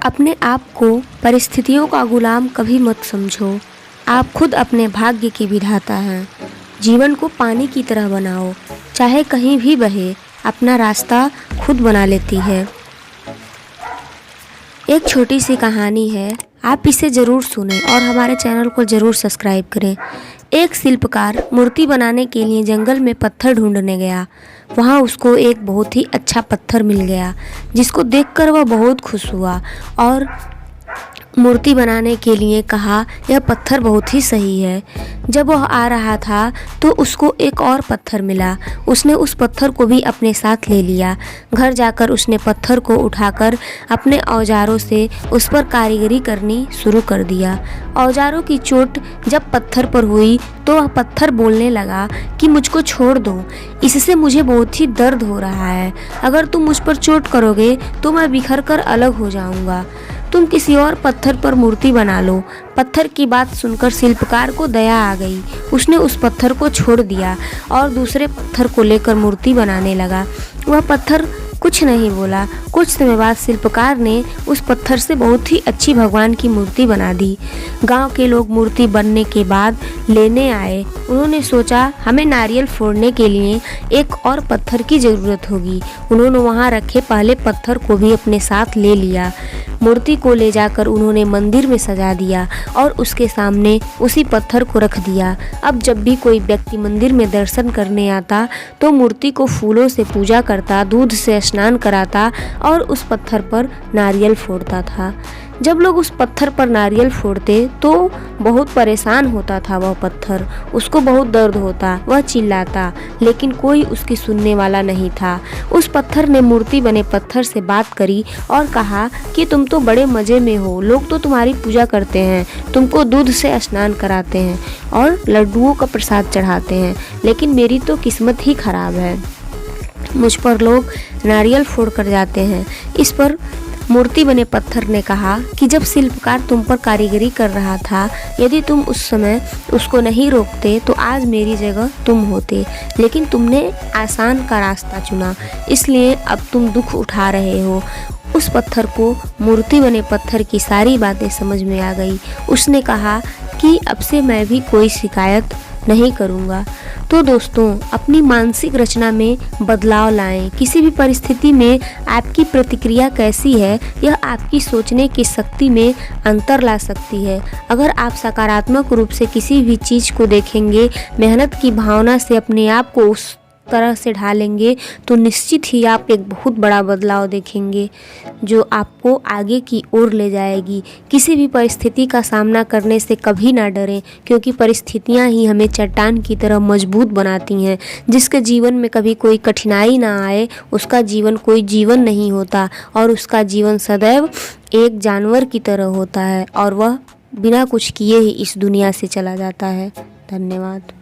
अपने आप को परिस्थितियों का गुलाम कभी मत समझो। आप खुद अपने भाग्य के विधाता हैं। जीवन को पानी की तरह बनाओ, चाहे कहीं भी बहे, अपना रास्ता खुद बना लेती है। एक छोटी सी कहानी है, आप इसे ज़रूर सुनें और हमारे चैनल को ज़रूर सब्सक्राइब करें। एक शिल्पकार मूर्ति बनाने के लिए जंगल में पत्थर ढूंढने गया। वहाँ उसको एक बहुत ही अच्छा पत्थर मिल गया, जिसको देखकर वह बहुत खुश हुआ और मूर्ति बनाने के लिए कहा, यह पत्थर बहुत ही सही है। जब वह आ रहा था तो उसको एक और पत्थर मिला। उसने उस पत्थर को भी अपने साथ ले लिया। घर जाकर उसने पत्थर को उठाकर अपने औजारों से उस पर कारीगरी करनी शुरू कर दिया। औजारों की चोट जब पत्थर पर हुई तो वह पत्थर बोलने लगा कि मुझको छोड़ दो, इससे मुझे बहुत ही दर्द हो रहा है। अगर तुम मुझ पर चोट करोगे तो मैं बिखर कर अलग हो जाऊंगा। तुम किसी और पत्थर पर मूर्ति बना लो। पत्थर की बात सुनकर शिल्पकार को दया आ गई। उसने उस पत्थर को छोड़ दिया और दूसरे पत्थर को लेकर मूर्ति बनाने लगा। वह पत्थर कुछ नहीं बोला। कुछ समय बाद शिल्पकार ने उस पत्थर से बहुत ही अच्छी भगवान की मूर्ति बना दी। गांव के लोग मूर्ति बनने के बाद लेने आए। उन्होंने सोचा, हमें नारियल फोड़ने के लिए एक और पत्थर की ज़रूरत होगी। उन्होंने वहां रखे पहले पत्थर को भी अपने साथ ले लिया। मूर्ति को ले जाकर उन्होंने मंदिर में सजा दिया और उसके सामने उसी पत्थर को रख दिया। अब जब भी कोई व्यक्ति मंदिर में दर्शन करने आता तो मूर्ति को फूलों से पूजा करता, दूध से स्नान कराता और उस पत्थर पर नारियल फोड़ता था। जब लोग उस पत्थर पर नारियल फोड़ते तो बहुत परेशान होता था वह पत्थर। उसको बहुत दर्द होता, वह चिल्लाता, लेकिन कोई उसकी सुनने वाला नहीं था। उस पत्थर ने मूर्ति बने पत्थर से बात करी और कहा कि तुम तो बड़े मज़े में हो, लोग तो तुम्हारी पूजा करते हैं, तुमको दूध से स्नान कराते हैं और लड्डुओं का प्रसाद चढ़ाते हैं, लेकिन मेरी तो किस्मत ही खराब है। मुझ पर लोग नारियल फोड़ कर जाते हैं। इस पर मूर्ति बने पत्थर ने कहा कि जब शिल्पकार तुम पर कारीगरी कर रहा था, यदि तुम उस समय उसको नहीं रोकते तो आज मेरी जगह तुम होते, लेकिन तुमने आसान का रास्ता चुना, इसलिए अब तुम दुख उठा रहे हो। उस पत्थर को मूर्ति बने पत्थर की सारी बातें समझ में आ गई। उसने कहा कि अब से मैं भी कोई शिकायत नहीं करूँगा। तो दोस्तों, अपनी मानसिक रचना में बदलाव लाएं। किसी भी परिस्थिति में आपकी प्रतिक्रिया कैसी है, यह आपकी सोचने की शक्ति में अंतर ला सकती है। अगर आप सकारात्मक रूप से किसी भी चीज़ को देखेंगे, मेहनत की भावना से अपने आप को उस तरह से ढालेंगे, तो निश्चित ही आप एक बहुत बड़ा बदलाव देखेंगे जो आपको आगे की ओर ले जाएगी। किसी भी परिस्थिति का सामना करने से कभी ना डरें, क्योंकि परिस्थितियां ही हमें चट्टान की तरह मजबूत बनाती हैं। जिसके जीवन में कभी कोई कठिनाई ना आए, उसका जीवन कोई जीवन नहीं होता और उसका जीवन सदैव एक जानवर की तरह होता है और वह बिना कुछ किए ही इस दुनिया से चला जाता है। धन्यवाद।